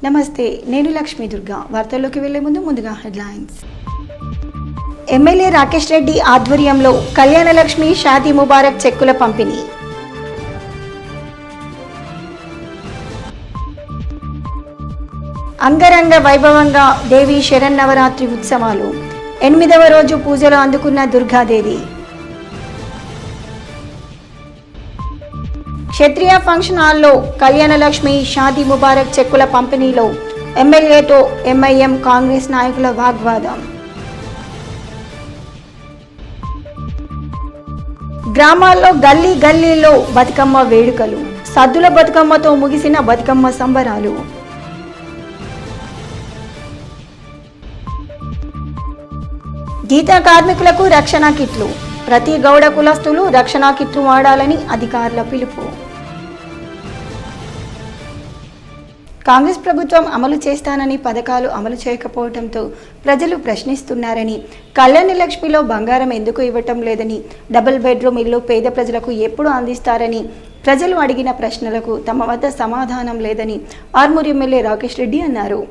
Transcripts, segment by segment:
నమస్తే, నేను లక్ష్మీ దుర్గా. వార్తల్లోకి వెళ్లే ముందుగా హెడ్లైన్స్. ఎమ్మెల్యే రాకేష్ రెడ్డి ఆధ్వర్యంలో కళ్యాణలక్ష్మి షాదీ ముబారక్ చెక్కుల పంపిణీ. అంగరంగ వైభవంగా దేవి శరన్నవరాత్రి ఉత్సవాలు. 8వ రోజు పూజలు అందుకున్న దుర్గాదేవి. క్షత్రియ ఫంక్షన్ హాల్లో కళ్యాణలక్ష్మి షాదీ ముబారక్ చెక్కుల పంపిణీలో ఎమ్మెల్యేతో ఎంఐఎం కాంగ్రెస్ నాయకుల వాగ్వాదం. గ్రామాల్లో గల్లీలో బతుకమ్మ వేడుకలు. సద్దుల బతుకమ్మతో ముగిసిన బతుకమ్మ సంబరాలు. గీతా కార్మికులకు రక్షణ కిట్లు. ప్రతి గౌడ కులస్తులు రక్షణ కిట్లు వాడాలని అధికారుల పిలుపు. కాంగ్రెస్ ప్రభుత్వం అమలు చేస్తానని పథకాలు అమలు చేయకపోవడంతో ప్రజలు ప్రశ్నిస్తున్నారని, కళ్యాణలక్ష్మిలో బంగారం ఎందుకు ఇవ్వటం లేదని, డబుల్ బెడ్రూమ్ ఇల్లు పేద ప్రజలకు ఎప్పుడు అందిస్తారని ప్రజలు అడిగిన ప్రశ్నలకు తమ వద్ద సమాధానం లేదని ఆర్మూర్ ఎమ్మెల్యే రాకేష్ రెడ్డి అన్నారు.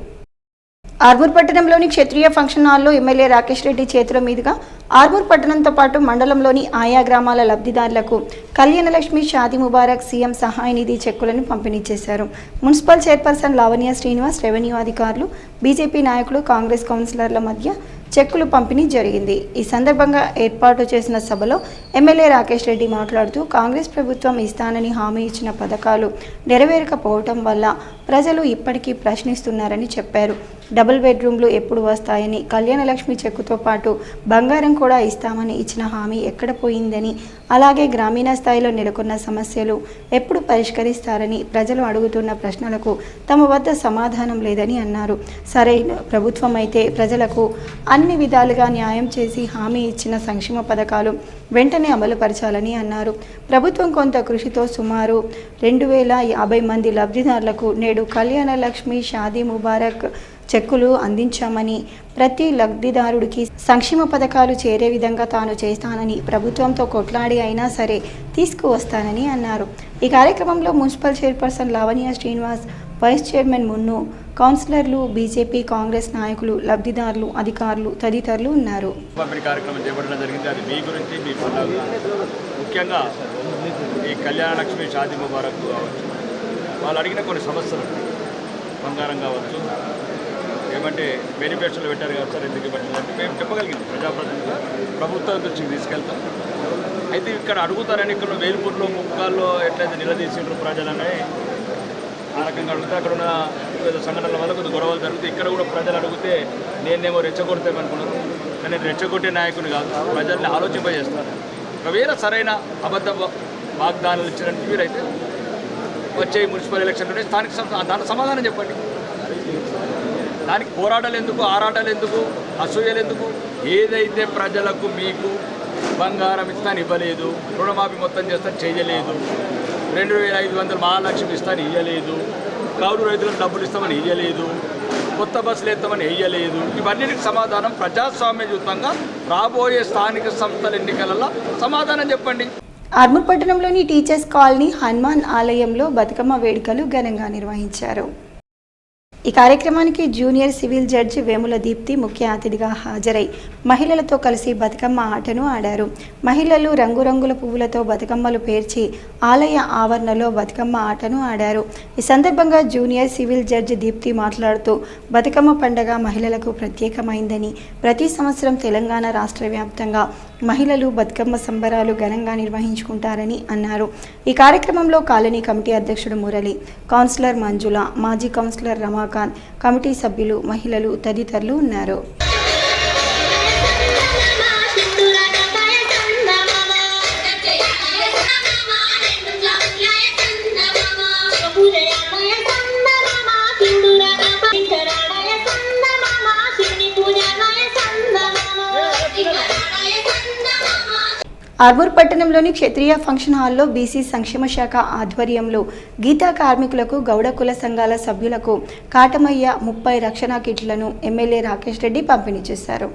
ఆర్మూర్ పట్టణంలోని క్షత్రియ ఫంక్షన్ హాల్లో ఎమ్మెల్యే రాకేష్ రెడ్డి చేతుల మీదుగా ఆర్మూర్ పట్టణంతో పాటు మండలంలోని ఆయా గ్రామాల లబ్ధిదారులకు కళ్యాణలక్ష్మి షాదీ ముబారక్ సీఎం సహాయ నిధి చెక్కులను పంపిణీ చేశారు. Municipal chairperson Lavanya Srinivas, revenue అధికారులు, బీజేపీ నాయకులు, కాంగ్రెస్ కౌన్సిలర్ల మధ్య చెక్కులు పంపిణీ జరిగింది. ఈ సందర్భంగా ఏర్పాటు చేసిన సభలో ఎమ్మెల్యే రాకేష్ రెడ్డి మాట్లాడుతూ, కాంగ్రెస్ ప్రభుత్వం ఇస్తానని హామీ ఇచ్చిన పథకాలు నెరవేరకపోవటం వల్ల ప్రజలు ఇప్పటికీ ప్రశ్నిస్తున్నారని చెప్పారు. డబుల్ బెడ్రూమ్లు ఎప్పుడు వస్తాయని, కళ్యాణలక్ష్మి చెక్కుతో పాటు బంగారం కూడా ఇస్తామని ఇచ్చిన హామీ ఎక్కడ పోయిందని, అలాగే గ్రామీణ స్థాయిలో నెలకొన్న సమస్యలు ఎప్పుడు పరిష్కరిస్తారని ప్రజలు అడుగుతున్న ప్రశ్నలకు తమ వద్ద సమాధానం లేదని అన్నారు. సరైన ప్రభుత్వం అయితే ప్రజలకు అన్ని విధాలుగా న్యాయం చేసి హామీ ఇచ్చిన సంక్షేమ పథకాలు వెంటనే అమలుపరచాలని అన్నారు. ప్రభుత్వం కొంత కృషితో సుమారు 2050 మంది లబ్ధిదారులకు నేడు కళ్యాణలక్ష్మి షాదీ ముబారక్ చెక్కులు అందించామని, ప్రతి లబ్ధిదారుడికి సంక్షేమ పథకాలు చేరే విధంగా తాను చేస్తానని, ప్రభుత్వంతో కొట్లాడి అయినా సరే తీసుకువస్తానని అన్నారు. ఈ కార్యక్రమంలో municipal chairperson Lavanya Srinivas, vice chairman Munnu, కౌన్సిలర్లు, బీజేపీ, కాంగ్రెస్ నాయకులు, లబ్ధిదారులు, అధికారులు తదితరులు ఉన్నారు. ముఖ్యంగా ఈ కళ్యాణలక్ష్మి షాదీ ముబారక్ వాళ్ళు అడిగిన కొన్ని సమస్యలు, బంగారం కావచ్చు, ఏమంటే మేనిఫెస్టోలో పెట్టారు కదా సార్, ఎందుకు పెట్టాలంటే మేము చెప్పగలిగింది ప్రజాప్రతినిధులు ప్రభుత్వం దృష్టికి తీసుకెళ్తాం. అయితే ఇక్కడ అడుగుతారని ఇక్కడ వేలుపూర్లో ముక్కాల్లో ఎట్లయితే నిలదీసిండ్రు ప్రజలని ఆ రకంగా అడిగితే అక్కడ ఉన్న సంఘటనల వల్ల కొద్దిగా గొడవలు జరుగుతాయి. ఇక్కడ కూడా ప్రజలు అడిగితే నేనేమో రెచ్చగొడతామనుకున్నాను, కానీ నేను రెచ్చగొట్టే నాయకుని కాదు, ప్రజల్ని ఆలోచింపజేస్తాను. ఒకవేళ సరైన అబద్ధ వాగ్దానాలు ఇచ్చినట్టు మీరైతే వచ్చే మున్సిపల్ ఎలక్షన్లోనే స్థానిక దాని సమాధానం చెప్పండి. దానికి పోరాటాలు ఎందుకు, ఆరాటాలు ఎందుకు, అసూయలు ఎందుకు? ఏదైతే ప్రజలకు మీకు బంగారం ఇస్తాను ఇవ్వలేదు, రుణమాఫీ మొత్తం చేస్తాను చేయలేదు, 2500 మహాలక్ష్మి ఇస్తాను ఇవ్వలేదు, కౌలు రైతులకు డబ్బులు ఇస్తామని ఇవ్వలేదు, కొత్త బస్సులు ఇస్తామని ఇవ్వలేదు. ఇవన్నిటికి సమాధానం ప్రజాస్వామ్యయుతంగా రాబోయే స్థానిక సంస్థల ఎన్నికలలో సమాధానం చెప్పండి. ఆర్మూర్ పట్టణంలోని టీచర్స్ కాలనీ హనుమాన్ ఆలయంలో బతుకమ్మ వేడుకలు ఘనంగా నిర్వహించారు. ఈ కార్యక్రమానికి junior civil judge Vemula Deepthi ముఖ్య అతిథిగా హాజరై మహిళలతో కలిసి బతుకమ్మ ఆటను ఆడారు. మహిళలు రంగురంగుల పువ్వులతో బతుకమ్మలు పేర్చి ఆలయ ఆవరణలో బతుకమ్మ ఆటను ఆడారు. ఈ సందర్భంగా జూనియర్ సివిల్ జడ్జి దీప్తి మాట్లాడుతూ, బతుకమ్మ పండుగ మహిళలకు ప్రత్యేకమైందని, ప్రతి సంవత్సరం తెలంగాణ రాష్ట్ర వ్యాప్తంగా మహిళలు బతుకమ్మ సంబరాలు ఘనంగా నిర్వహించుకుంటారని అన్నారు. ఈ కార్యక్రమంలో కాలనీ కమిటీ అధ్యక్షుడు మురళి, కౌన్సిలర్ మంజుల, మాజీ కౌన్సిలర్ రమాకాంత్, కమిటీ సభ్యులు, మహిళలు తదితరులు ఉన్నారు. ఆర్మూర్ పట్టణంలోని క్షత్రియ ఫంక్షన్ హాల్లో బీసీ సంక్షేమ శాఖ ఆధ్వర్యంలో గీతా కార్మికులకు, గౌడ కుల సంఘాల సభ్యులకు కాటమయ్య 30 రక్షణ కిట్లను ఎమ్మెల్యే రాకేష్ రెడ్డి పంపిణీ చేశారు.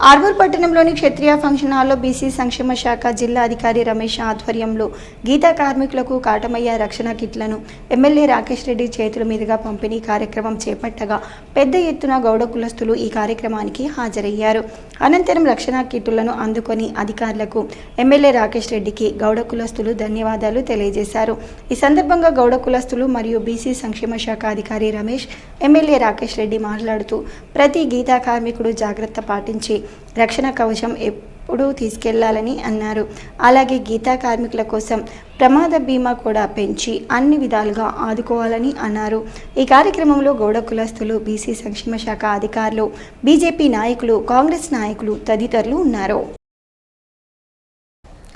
ఆర్మూర్ పట్టణంలోని క్షత్రియ ఫంక్షన్ హాల్లో బీసీ సంక్షేమ శాఖ జిల్లా అధికారి రమేష్ ఆధ్వర్యంలో గీతా కార్మికులకు కాటమయ్య రక్షణ కిట్లను ఎమ్మెల్యే రాకేష్ రెడ్డి చేతుల మీదుగా పంపిణీ కార్యక్రమం చేపట్టగా పెద్ద ఎత్తున గౌడ కులస్తులు ఈ కార్యక్రమానికి హాజరయ్యారు. అనంతరం రక్షణ కిట్టులను అందుకొని అధికారులకు ఎమ్మెల్యే రాకేష్ రెడ్డికి గౌడ కులస్తులు ధన్యవాదాలు తెలియజేశారు. ఈ సందర్భంగా గౌడ కులస్తులు మరియు బీసీ సంక్షేమ శాఖ అధికారి రమేష్ ఎమ్మెల్యే రాకేష్ రెడ్డి మాట్లాడుతూ ప్రతి గీతా కార్మికుడు జాగ్రత్త పాటించి రక్షణ కవచం ఎప్పుడూ తీసుకెళ్లాలని అన్నారు. అలాగే గీతా కార్మికుల కోసం ప్రమాద బీమా కూడా పెంచి అన్ని విధాలుగా ఆదుకోవాలని అన్నారు. ఈ కార్యక్రమంలో గౌడ కులస్తులు, బీసీ సంక్షేమ శాఖ అధికారులు, బీజేపీ నాయకులు, కాంగ్రెస్ నాయకులు తదితరులు ఉన్నారు.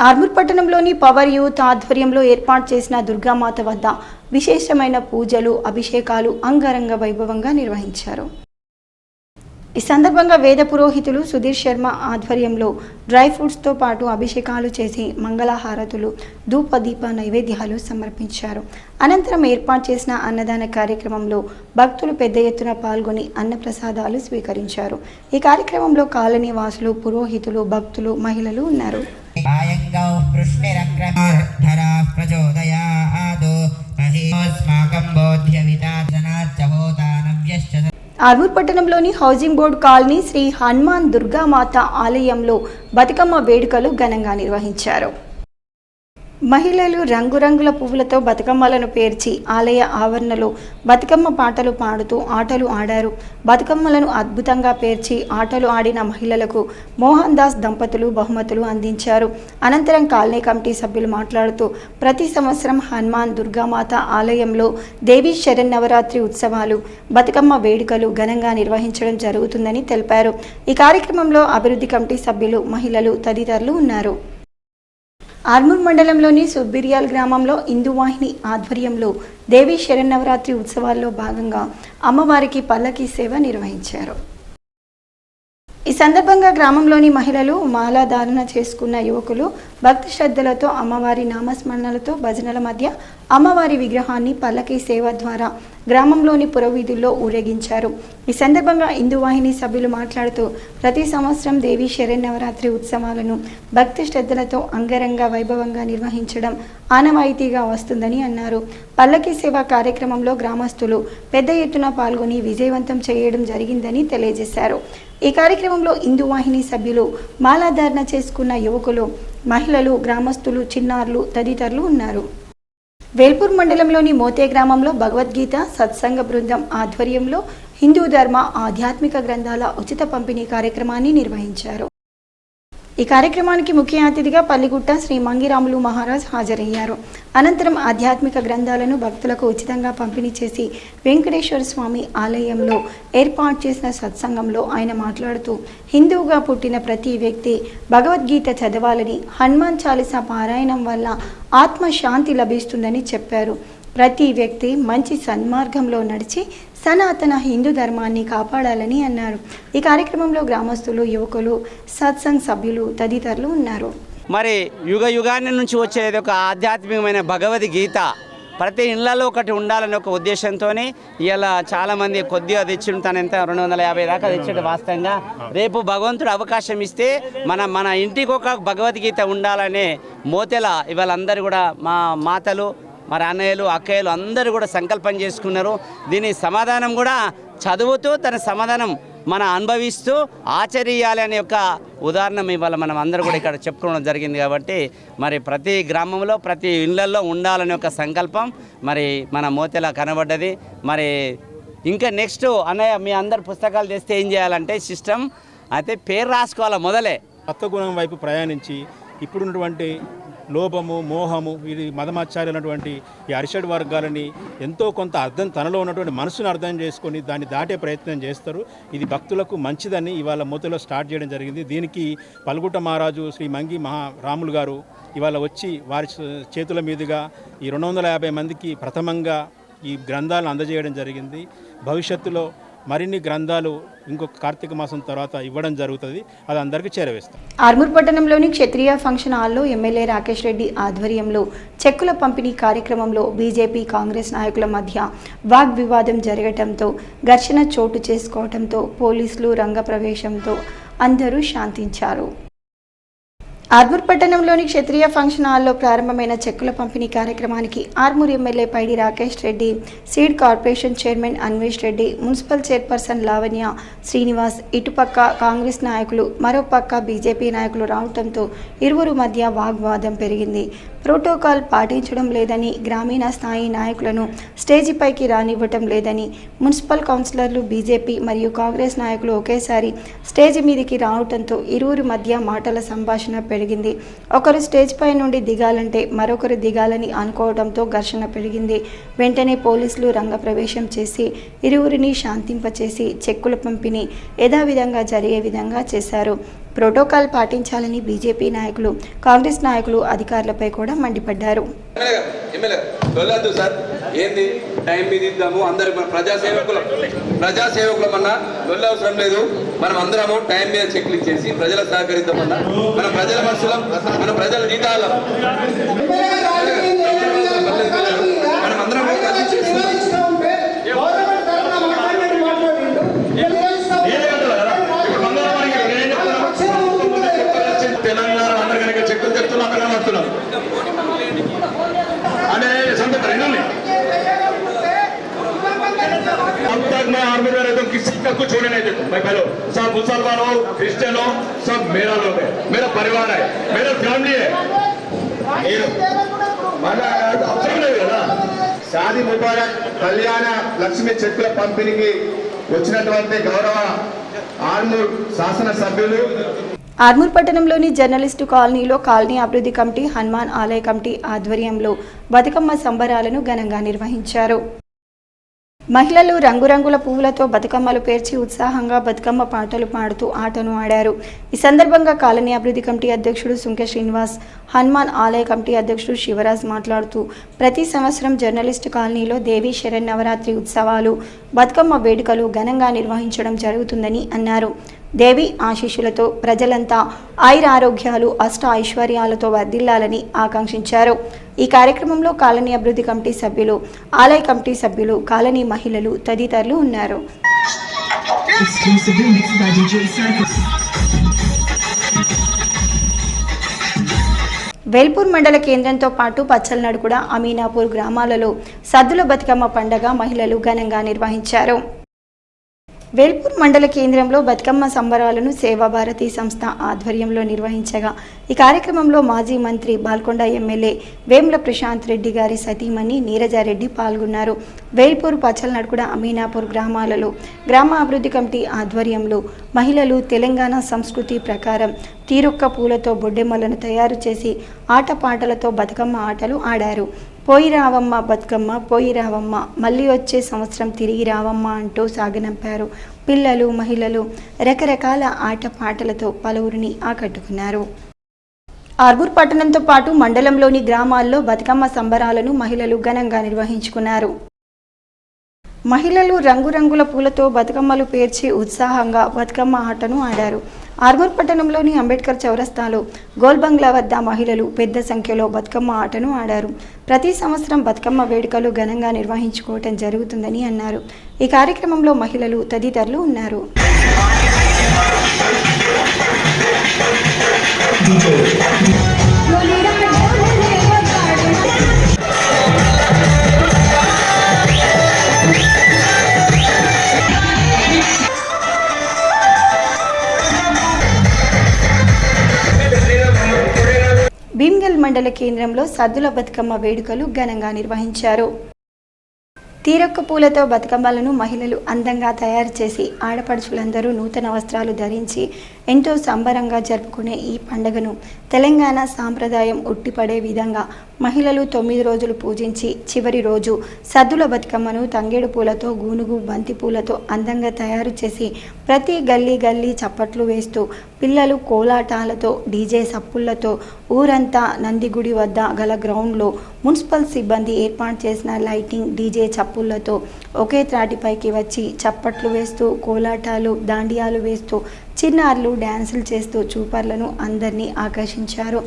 ఆర్మూర్ పట్టణంలోని పవర్ యూత్ ఆధ్వర్యంలో ఏర్పాటు చేసిన దుర్గామాత వద్ద విశేషమైన పూజలు, అభిషేకాలు అంగరంగ వైభవంగా నిర్వహించారు. ఈ సందర్భంగా వేద పురోహితులు సుధీర్ శర్మ ఆధ్వర్యంలో డ్రై ఫ్రూట్స్తో పాటు అభిషేకాలు చేసి మంగళహారతులు, ధూపదీప నైవేద్యాలు సమర్పించారు. అనంతరం ఏర్పాటు చేసిన అన్నదాన కార్యక్రమంలో భక్తులు పెద్ద ఎత్తున పాల్గొని అన్నప్రసాదాలు స్వీకరించారు. ఈ కార్యక్రమంలో కాలనీ వాసులు, పురోహితులు, భక్తులు, మహిళలు ఉన్నారు. ఆర్మూర్ పట్టణంలోని housing board colony Sri Hanuman Durgamata ఆలయంలో బతుకమ్మ వేడుకలు ఘనంగా నిర్వహించారు. మహిళలు రంగురంగుల పువ్వులతో బతుకమ్మలను పేర్చి ఆలయ ఆవరణలో బతుకమ్మ పాటలు పాడుతూ ఆటలు ఆడారు. బతుకమ్మలను అద్భుతంగా పేర్చి ఆటలు ఆడిన మహిళలకు మోహన్ దాస్ దంపతులు బహుమతులు అందించారు. అనంతరం కాలనీ కమిటీ సభ్యులు మాట్లాడుతూ ప్రతి సంవత్సరం హనుమాన్ దుర్గామాత ఆలయంలో దేవీ శరన్నవరాత్రి ఉత్సవాలు, బతుకమ్మ వేడుకలు ఘనంగా నిర్వహించడం జరుగుతుందని తెలిపారు. ఈ కార్యక్రమంలో అభివృద్ధి కమిటీ సభ్యులు, మహిళలు తదితరులు ఉన్నారు. ఆర్మూర్ మండలంలోని సుబ్బిరియాల్ గ్రామంలో హిందూవాహిని ఆధ్వర్యంలో దేవీ శరన్నవరాత్రి ఉత్సవాల్లో భాగంగా అమ్మవారికి పల్లకీ సేవ నిర్వహించారు. ఈ సందర్భంగా గ్రామంలోని మహిళలు, మాలాధారణ చేసుకున్న యువకులు భక్తి శ్రద్ధలతో అమ్మవారి నామస్మరణలతో భజనల మధ్య అమ్మవారి విగ్రహాన్ని పల్లకీ సేవ ద్వారా గ్రామంలోని పురవీధుల్లో ఊరేగించారు. ఈ సందర్భంగా హిందూవాహిని సభ్యులు మాట్లాడుతూ ప్రతి సంవత్సరం దేవీ శరన్నవరాత్రి ఉత్సవాలను భక్తి శ్రద్ధలతో అంగరంగ వైభవంగా నిర్వహించడం ఆనవాయితీగా వస్తుందని అన్నారు. పల్లకీ సేవ కార్యక్రమంలో గ్రామస్తులు పెద్ద ఎత్తున పాల్గొని విజయవంతం చేయడం జరిగిందని తెలియజేశారు. ఈ కార్యక్రమంలో హిందూవాహిని సభ్యులు, మాలాధారణ చేసుకున్న యువకులు, మహిళలు, గ్రామస్తులు, చిన్నారులు తదితరులు ఉన్నారు. వేల్పూర్ మండలంలోని మోతే గ్రామంలో భగవద్గీత సత్సంగ బృందం ఆధ్వర్యంలో హిందూ ధర్మ ఆధ్యాత్మిక గ్రంథాల ఉచిత పంపిణీ కార్యక్రమాన్ని నిర్వహించారు. ఈ కార్యక్రమానికి ముఖ్య అతిథిగా పల్లిగుట్ట శ్రీ మంగిరాములు మహారాజ్ హాజరయ్యారు. అనంతరం ఆధ్యాత్మిక గ్రంథాలను భక్తులకు ఉచితంగా పంపిణీ చేసి వెంకటేశ్వర స్వామి ఆలయంలో ఏర్పాటు చేసిన సత్సంగంలో ఆయన మాట్లాడుతూ హిందువుగా పుట్టిన ప్రతి వ్యక్తి భగవద్గీత చదవాలని, హనుమాన్ చాలీసా పారాయణం వల్ల ఆత్మశాంతి లభిస్తుందని చెప్పారు. ప్రతి వ్యక్తి మంచి సన్మార్గంలో నడిచి సనాతన హిందూ ధర్మాన్ని కాపాడాలని అన్నారు. ఈ కార్యక్రమంలో గ్రామస్తులు, యువకులు, సత్సంగ్ సభ్యులు తదితరులు ఉన్నారు. మరి యుగ యుగాన్ని నుంచి వచ్చేది ఒక ఆధ్యాత్మికమైన భగవద్గీత ప్రతి ఇళ్లలో ఒకటి ఉండాలనే ఒక ఉద్దేశంతో ఇలా చాలామంది కొద్దిగా తెచ్చిన తనంత 250 దాకా తెచ్చేది వాస్తవంగా. రేపు భగవంతుడు అవకాశం ఇస్తే మన ఇంటికి ఒక భగవద్గీత ఉండాలనే మోతెల ఇవాళ అందరూ కూడా మా మాతలు, మరి అన్నయ్యలు, అక్కయ్యలు అందరూ కూడా సంకల్పం చేసుకున్నారు. దీని సమాధానం కూడా చదువుతూ తన సమాధానం మనం అనుభవిస్తూ ఆచరియాలి అనే యొక్క ఉదాహరణ ఇవాళ మనం అందరూ కూడా ఇక్కడ చెప్పుకోవడం జరిగింది. కాబట్టి మరి ప్రతి గ్రామంలో ప్రతి ఇళ్లలో ఉండాలనే ఒక సంకల్పం మరి మన మోతెలా కనబడ్డది. మరి ఇంకా నెక్స్ట్ అన్నయ్య మీ అందరు పుస్తకాలు తెస్తే ఏం చేయాలంటే సిస్టమ్ అయితే పేరు రాసుకోవాలి. మొదలే సత్వగుణం వైపు ప్రయాణించి ఇప్పుడున్నటువంటి లోభము, మోహము, ఇది మదమాచార్యులైనటువంటి ఈ అరిషడ్ వర్గాలని ఎంతో కొంత అర్థం, తనలో ఉన్నటువంటి మనసును అర్థం చేసుకొని దాన్ని దాటే ప్రయత్నం చేస్తారు. ఇది మంచిదని ఇవాళ మోతలో స్టార్ట్ చేయడం జరిగింది. దీనికి పల్గుట్ట మహారాజు శ్రీ మంగి రాములు గారు ఇవాళ వచ్చి వారి చేతుల మీదుగా ఈ 250 మందికి ప్రథమంగా ఈ గ్రంథాలను అందజేయడం జరిగింది. భవిష్యత్తులో మరిన్ని గ్రంథాలు ఇంకొక కార్తీక మాసం తర్వాత ఇవ్వడం జరుగుతుంది. అది అందరికీ చేరవేస్తాం. ఆర్మూర్ పట్టణంలోని క్షత్రియ ఫంక్షన్ హాల్లో ఎమ్మెల్యే రాకేష్ రెడ్డి ఆధ్వర్యంలో చెక్కుల పంపిణీ కార్యక్రమంలో బీజేపీ కాంగ్రెస్ నాయకుల మధ్య వాగ్వివాదం జరగటంతో ఘర్షణ చోటు చేసుకోవడంతో పోలీసులు రంగప్రవేశంతో అందరూ శాంతించారు. ఆర్మూర్ పట్టణంలోని క్షత్రియ ఫంక్షన్ హాల్లో ప్రారంభమైన చెక్కుల పంపిణీ కార్యక్రమానికి Armoor MLA Paidi Rakesh Reddy, seed corporation chairman Anvesh Reddy, municipal chairperson Lavanya Srinivas, ఇటుపక్క కాంగ్రెస్ నాయకులు మరోపక్క బీజేపీ నాయకులు రావడంతో ఇరువురు మధ్య వాగ్వాదం పెరిగింది. ప్రోటోకాల్ పాటించడం లేదని, గ్రామీణ స్థాయి నాయకులను స్టేజిపైకి రానివ్వటం లేదని, మున్సిపల్ కౌన్సిలర్లు బీజేపీ మరియు కాంగ్రెస్ నాయకులు ఒకేసారి స్టేజ్ మీదకి రావడంతో ఇరువురి మధ్య మాటల సంభాషణ పెరిగింది. ఒకరు స్టేజ్ పై నుండి దిగాలంటే మరొకరు దిగాలని అనుకోవడంతో ఘర్షణ పెరిగింది. వెంటనే పోలీసులు రంగప్రవేశం చేసి ఇరువురిని శాంతింపచేసి చెక్కుల పంపిణీ యథావిధంగా జరిగే విధంగా చేశారు. ప్రోటోకాల్ పాటించాలని బీజేపీ నాయకులు, కాంగ్రెస్ నాయకులు అధికారులపై కూడా మండిపడ్డారు. ఏంది టైం మీద ఇద్దాము, అందరు ప్రజాసేవకులమన్నా లొల్లి అవసరం లేదు. మనం అందరము టైం మీద చెక్లు ఇచ్చేసి ప్రజలకు సహకరిద్దామన్నా, మన ప్రజల మనుషులం, మన ప్రజల జీతాల మనం అందరం కలిసి చేస్తున్నాం. తెలంగాణ అందరికీ చెక్కులు చెప్తున్నాం, అక్కడ వస్తున్నాం అనే సందర్భం अब तक मैं आर्मी में रहता हूँ, किसी का कुछ होने नहीं देता। मैं पहले सब मुसलमान हो, क्रिश्चियन हो, सब मेरा लोग है, मेरा परिवार है, मेरा फैमिली है. షాదీ ముబారక్ కళ్యాణ లక్ష్మి చెక్కుల పంపిణీకి వచ్చినటువంటి గౌరవ ఆర్మూర్ శాసనసభ్యులు, ఆర్మూర్ పట్టణంలోని జర్నలిస్టు కాలనీలో కాలనీ అభివృద్ధి కమిటీ, హనుమాన్ ఆలయ కమిటీ ఆధ్వర్యంలో బతుకమ్మ సంబరాలను ఘనంగా నిర్వహించారు. మహిళలు రంగురంగుల పువ్వులతో బతుకమ్మలు పేర్చి ఉత్సాహంగా బతుకమ్మ పాటలు పాడుతూ ఆటను ఆడారు. ఈ సందర్భంగా కాలనీ అభివృద్ధి కమిటీ అధ్యక్షుడు సుంకె శ్రీనివాస్, హనుమాన్ ఆలయ కమిటీ అధ్యక్షుడు శివరాజ్ మాట్లాడుతూ ప్రతి సంవత్సరం జర్నలిస్టు కాలనీలో దేవీ శరన్నవరాత్రి ఉత్సవాలు, బతుకమ్మ వేడుకలు ఘనంగా నిర్వహించడం జరుగుతుందని అన్నారు. దేవి ఆశీస్సులతో ప్రజలంతా ఆయురారోగ్యాలు, అష్ట ఐశ్వర్యాలతో వర్ధిల్లాలని ఆకాంక్షించారు. ఈ కార్యక్రమంలో కాలనీ అభివృద్ధి కమిటీ సభ్యులు, ఆలయ కమిటీ సభ్యులు, కాలనీ మహిళలు తదితరులు ఉన్నారు. వేల్పూర్ మండల కేంద్రంతో పాటు పచ్చలనడుకుడ, అమీనాపూర్ గ్రామాలలో సద్దుల బతుకమ్మ పండగ మహిళలు ఘనంగా నిర్వహించారు. వేల్పూర్ మండల కేంద్రంలో బతుకమ్మ సంబరాలను సేవాభారతి సంస్థ ఆధ్వర్యంలో నిర్వహించగా ఈ కార్యక్రమంలో మాజీ మంత్రి బాల్కొండ ఎమ్మెల్యే వేముల ప్రశాంత్ రెడ్డి గారి సతీమణి నీరజారెడ్డి పాల్గొన్నారు. వేల్పూర్, పచ్చలనడుకుడ, అమీనాపూర్ గ్రామాలలో గ్రామ అభివృద్ధి కమిటీ ఆధ్వర్యంలో మహిళలు తెలంగాణ సంస్కృతి ప్రకారం తీరొక్క పూలతో బొడ్డెమ్మలను తయారు చేసి ఆటపాటలతో బతుకమ్మ ఆటలు ఆడారు. పోయి రావమ్మ బతుకమ్మ, పోయి రావమ్మ, మళ్ళీ వచ్చే సంవత్సరం తిరిగి రావమ్మ అంటూ సాగనంపారు. పిల్లలు, మహిళలు రకరకాల ఆటపాటలతో పలువురిని ఆకట్టుకున్నారు. ఆర్మూర్ పట్టణంతో పాటు మండలంలోని గ్రామాల్లో బతుకమ్మ సంబరాలను మహిళలు ఘనంగా నిర్వహించుకున్నారు. మహిళలు రంగురంగుల పూలతో బతుకమ్మలు పేర్చి ఉత్సాహంగా బతుకమ్మ ఆటను ఆడారు. ఆర్మూర్ పట్టణంలోని అంబేద్కర్ చౌరస్తాలో గోల్ బంగ్లా వద్ద మహిళలు పెద్ద సంఖ్యలో బతుకమ్మ ఆటను ఆడారు. ప్రతి సంవత్సరం బతుకమ్మ వేడుకలు ఘనంగా నిర్వహించుకోవటం జరుగుతుందని అన్నారు. ఈ కార్యక్రమంలో మహిళలు తదితరులు ఉన్నారు. భీమ్గల్ మండల కేంద్రంలో సద్దుల బతుకమ్మ వేడుకలు ఘనంగా నిర్వహించారు. తీరొక్క పూలతో బతుకమ్మలను మహిళలు అందంగా తయారు చేసి ఆడపడుచులందరూ నూతన వస్త్రాలు ధరించి ఎంతో సంబరంగా జరుపుకునే ఈ పండుగను తెలంగాణ సాంప్రదాయం ఉట్టిపడే విధంగా మహిళలు 9 రోజులు పూజించి చివరి రోజు సద్దుల బతుకమ్మను తంగేడు పూలతో, గూనుగు, బంతి పూలతో అందంగా తయారు చేసి ప్రతి గల్లీ గల్లీ చప్పట్లు వేస్తూ పిల్లలు కోలాటాలతో, డీజే సప్పుళ్లతో ఊరంతా నందిగుడి వద్ద గల గ్రౌండ్లో మున్సిపల్ సిబ్బంది ఏర్పాటు చేసిన లైటింగ్ డీజే చప్పుళ్లతో ఒకే త్రాటిపైకి వచ్చి చప్పట్లు వేస్తూ కోలాటాలు దాండియాలు వేస్తూ చిన్నారులు డ్యాన్సులు చేస్తూ చూపర్లను అందరినీ ఆకర్షించారు.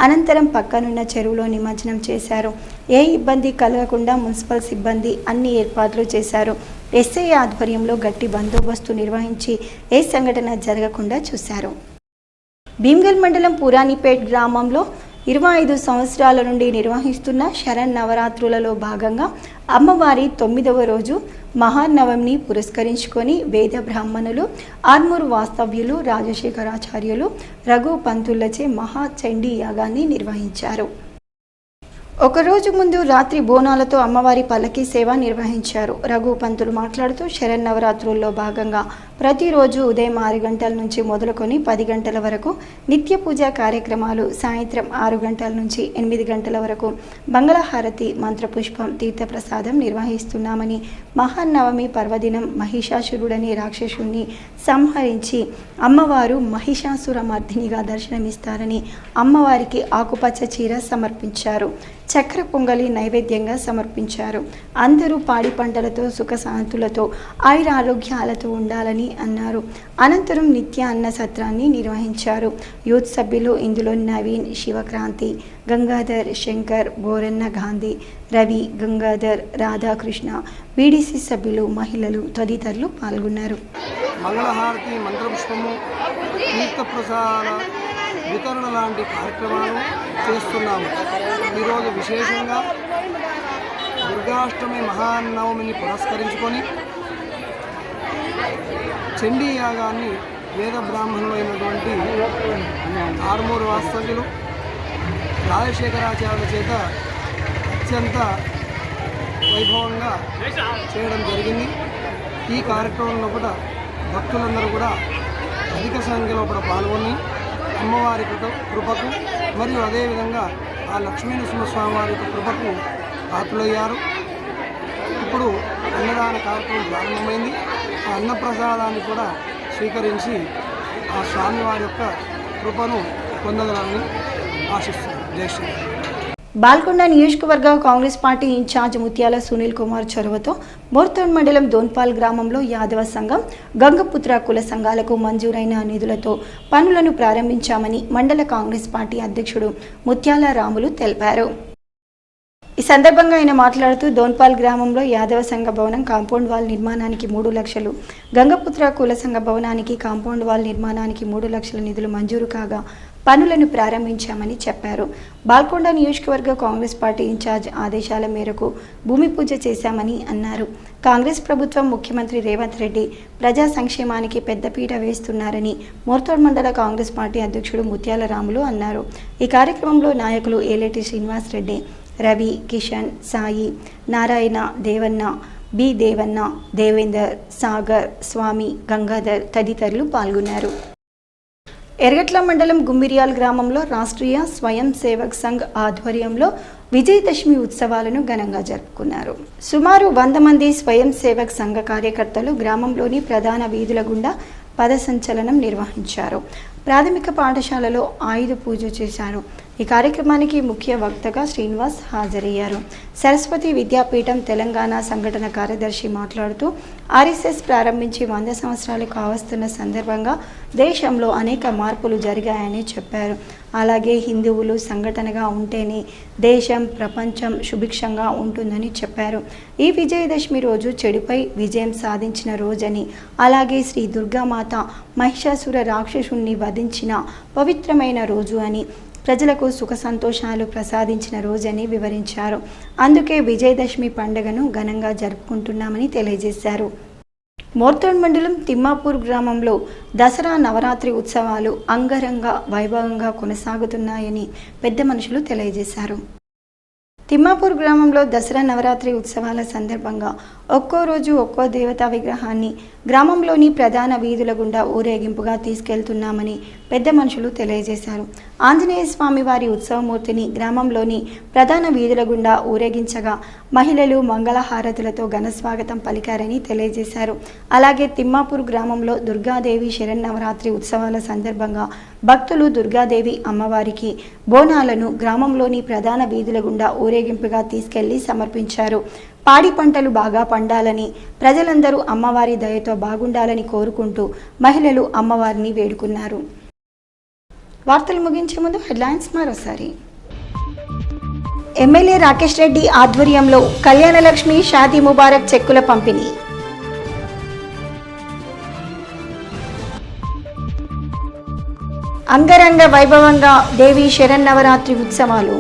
అనంతరం పక్కనున్న చెరువులో నిమజ్జనం చేశారు. ఏ ఇబ్బంది కలగకుండా మున్సిపల్ సిబ్బంది అన్ని ఏర్పాట్లు చేశారు. ఎస్ఐ ఆధ్వర్యంలో గట్టి బందోబస్తు నిర్వహించి ఏ సంఘటన జరగకుండా చూశారు. భీమ్గల్ మండలం పురాణిపేట్ గ్రామంలో 25 సంవత్సరాల నుండి నిర్వహిస్తున్న శరన్నవరాత్రులలో భాగంగా అమ్మవారి 9వ రోజు మహానవమిని పురస్కరించుకొని వేద బ్రాహ్మణులు, ఆర్మూరు వాస్తవ్యులు, రాజశేఖరాచార్యులు, రఘు పంతులచే మహాచండీ యాగాన్ని నిర్వహించారు. ఒకరోజు ముందు రాత్రి బోనాలతో అమ్మవారి పల్లకీ సేవ నిర్వహించారు. రఘు పంతులు మాట్లాడుతూ శరన్నవరాత్రుల్లో భాగంగా ప్రతిరోజు ఉదయం 6 గంటల నుంచి మొదలుకొని 10 గంటల వరకు నిత్య పూజా కార్యక్రమాలు, సాయంత్రం 6 గంటల నుంచి 8 గంటల వరకు మంగళహారతి, మంత్రపుష్పం, తీర్థప్రసాదం నిర్వహిస్తున్నామని, మహానవమి పర్వదినం మహిషాసురుడనే రాక్షసుని సంహరించి అమ్మవారు మహిషాసురమర్దినిగా దర్శనమిస్తారని అమ్మవారికి ఆకుపచ్చ చీర సమర్పించారు. చక్ర పొంగలి నైవేద్యంగా సమర్పించారు. అందరూ పాడి పంటలతో సుఖశాంతులతో ఆయురారోగ్యాలతో ఉండాలని అన్నారు. అనంతరం నిత్య అన్న సత్రాన్ని నిర్వహించారు. యూత్ సభ్యులు ఇందులో నవీన్, శివక్రాంతి, గంగాధర్, శంకర్, బోరన్న గాంధీ, రవి, గంగాధర్, రాధాకృష్ణ, బీడీసీ సభ్యులు, మహిళలు తదితరులు పాల్గొన్నారు. మంగళహారతి, మంత్రపుష్పము, తీర్థప్రసాద వితరణ లాంటి కార్యక్రమాలు చేస్తున్నాము. ఈరోజు విశేషంగా దుర్గాష్టమి మహానవమిని పురస్కరించుకొని చండీ యాగాన్ని వేద బ్రాహ్మణులైనటువంటి ఆర్మూరు వాస్తవ్యులు, రాజశేఖరాచార్యుల చేత అత్యంత వైభవంగా చేయడం జరిగింది. ఈ కార్యక్రమంలో కూడా భక్తులందరూ కూడా అధిక సంఖ్యలో కూడా పాల్గొని అమ్మవారి కృపకు మరియు అదేవిధంగా ఆ లక్ష్మీనరసింహస్వామి వారి యొక్క కృపకు పాత్రులయ్యారు. ఇప్పుడు అన్నదాన కార్యక్రమం ప్రారంభమైంది. ఆ అన్నప్రసాదాన్ని కూడా స్వీకరించి ఆ స్వామివారి యొక్క కృపను పొందగలని ఆశిస్తున్నాను. జై శ్రీ. బాల్కొండ నియోజకవర్గ కాంగ్రెస్ పార్టీ ఇన్ఛార్జ్ ముత్యాల సునీల్ కుమార్ చొరవతో మోర్తోడ్ మండలం దోన్పాల్ గ్రామంలో యాదవ సంఘం, గంగపుత్ర కుల సంఘాలకు మంజూరైన నిధులతో పనులను ప్రారంభించామని మండల కాంగ్రెస్ పార్టీ అధ్యక్షుడు ముత్యాల రాములు తెలిపారు. ఈ సందర్భంగా ఆయన మాట్లాడుతూ దోన్పాల్ గ్రామంలో యాదవ సంఘ భవనం కాంపౌండ్ వాల్ నిర్మాణానికి 3 లక్షలు, గంగపుత్ర కుల సంఘ భవనానికి కాంపౌండ్ వాల్ నిర్మాణానికి 3 లక్షల నిధులు మంజూరు కాగా పనులను ప్రారంభించామని చెప్పారు. బాల్కొండ నియోజకవర్గ కాంగ్రెస్ పార్టీ ఇన్ఛార్జ్ ఆదేశాల మేరకు భూమి పూజ చేశామని అన్నారు. కాంగ్రెస్ ప్రభుత్వం ముఖ్యమంత్రి రేవంత్ రెడ్డి ప్రజా సంక్షేమానికి పెద్దపీట వేస్తున్నారని మోర్తోడ్ మండల కాంగ్రెస్ పార్టీ అధ్యక్షుడు ముత్యాల రాములు అన్నారు. ఈ కార్యక్రమంలో నాయకులు ఏలేటి శ్రీనివాస్ రెడ్డి, రవి, కిషన్, సాయి, నారాయణ, దేవన్న, బి దేవన్న, దేవేందర్, సాగర్, స్వామి, గంగాధర్ తదితరులు పాల్గొన్నారు. ఎర్గట్ల మండలం గుమ్మిరియాల్ గ్రామంలో రాష్ట్రీయ స్వయం సేవక్ సంఘ్ ఆధ్వర్యంలో విజయదశమి ఉత్సవాలను ఘనంగా జరుపుకున్నారు. సుమారు 100 మంది స్వయం సేవక్ సంఘ కార్యకర్తలు గ్రామంలోని ప్రధాన వీధుల గుండా పదసంచలనం నిర్వహించారు. ప్రాథమిక పాఠశాలలో ఆయుధ పూజ చేశారు. ఈ కార్యక్రమానికి ముఖ్య వక్తగా శ్రీనివాస్ హాజరయ్యారు. సరస్వతి విద్యాపీఠం తెలంగాణ సంఘటన కార్యదర్శి మాట్లాడుతూ ఆర్ఎస్ఎస్ ప్రారంభించి 100 సంవత్సరాలు కావస్తున్న సందర్భంగా దేశంలో అనేక మార్పులు జరిగాయని చెప్పారు. అలాగే హిందువులు సంఘటనగా ఉంటేనే దేశం, ప్రపంచం సుభిక్షంగా ఉంటుందని చెప్పారు. ఈ విజయదశమి రోజు చెడుపై విజయం సాధించిన రోజని, అలాగే శ్రీ దుర్గామాత మహిషాసుర రాక్షసుని వధించిన పవిత్రమైన రోజు అని, ప్రజలకు సుఖ సంతోషాలు ప్రసాదించిన రోజని వివరించారు. అందుకే విజయదశమి పండుగను ఘనంగా జరుపుకుంటున్నామని తెలియజేశారు. మోర్తోడ్ మండలం తిమ్మాపూర్ గ్రామంలో దసరా నవరాత్రి ఉత్సవాలు అంగరంగ వైభవంగా కొనసాగుతున్నాయని పెద్ద మనుషులు తెలియజేశారు. తిమ్మాపూర్ గ్రామంలో దసరా నవరాత్రి ఉత్సవాల సందర్భంగా ఒక్కో రోజు ఒక్కో దేవతా విగ్రహాన్ని గ్రామంలోని ప్రధాన వీధుల గుండా ఊరేగింపుగా తీసుకెళ్తున్నామని పెద్ద మనుషులు తెలియజేశారు. ఆంజనేయ స్వామి వారి ఉత్సవమూర్తిని గ్రామంలోని ప్రధాన వీధుల గుండా ఊరేగించగా మహిళలు మంగళహారతులతో ఘనస్వాగతం పలికారని తెలియజేశారు. అలాగే తిమ్మాపూర్ గ్రామంలో దుర్గాదేవి శరన్నవరాత్రి ఉత్సవాల సందర్భంగా భక్తులు దుర్గాదేవి అమ్మవారికి బోనాలను గ్రామంలోని ప్రధాన వీధుల గుండా ఊరేగింపుగా తీసుకెళ్లి సమర్పించారు. పాడి పంటలు బాగా పండాలని, ప్రజలందరూ అమ్మవారి దయతో బాగుండాలని కోరుకుంటూ మహిళలు అమ్మవారిని వేడుకున్నారు. వార్తలు ముగించే ముందు హెడ్లైన్స్ మరోసారి. ఎమ్మెల్యే రాకేష్ రెడ్డి ఆధ్వర్యంలో కళ్యాణలక్ష్మి షాదీ ముబారక్ చెక్కుల పంపిణీ. అంగరంగ వైభవంగా దేవి శరన్నవరాత్రి ఉత్సవాలు.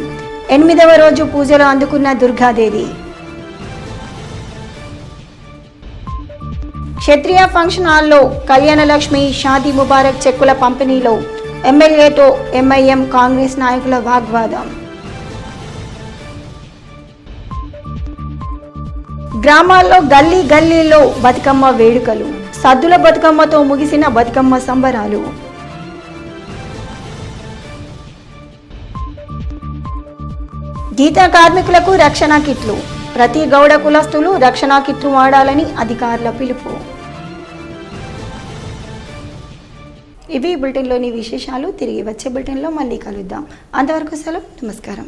8వ రోజు పూజలు అందుకున్న దుర్గాదేవి. క్షత్రియ ఫంక్షన్ హాల్లో కళ్యాణలక్ష్మి షాదీ ముబారక్ చెక్కుల పంపిణీలో ఎమ్మెల్యేతో ఎంఐఎం కాంగ్రెస్ నాయకుల వాగ్వాదం. గ్రామాల్లో గల్లీ గల్లీలో బతుకమ్మ వేడుకలు. సద్దుల బతుకమ్మతో ముగిసిన బతుకమ్మ సంబరాలు. గీతా కార్మికులకు రక్షణ కిట్లు. ప్రతి గౌడ కులస్తులు రక్షణ కిట్లు వాడాలని అధికారుల పిలుపు. ఇవి బులెటిన్లోని విశేషాలు. తిరిగి వచ్చే బులెటిన్లో మళ్ళీ కలుద్దాం. అంతవరకు సెలవు. నమస్కారం.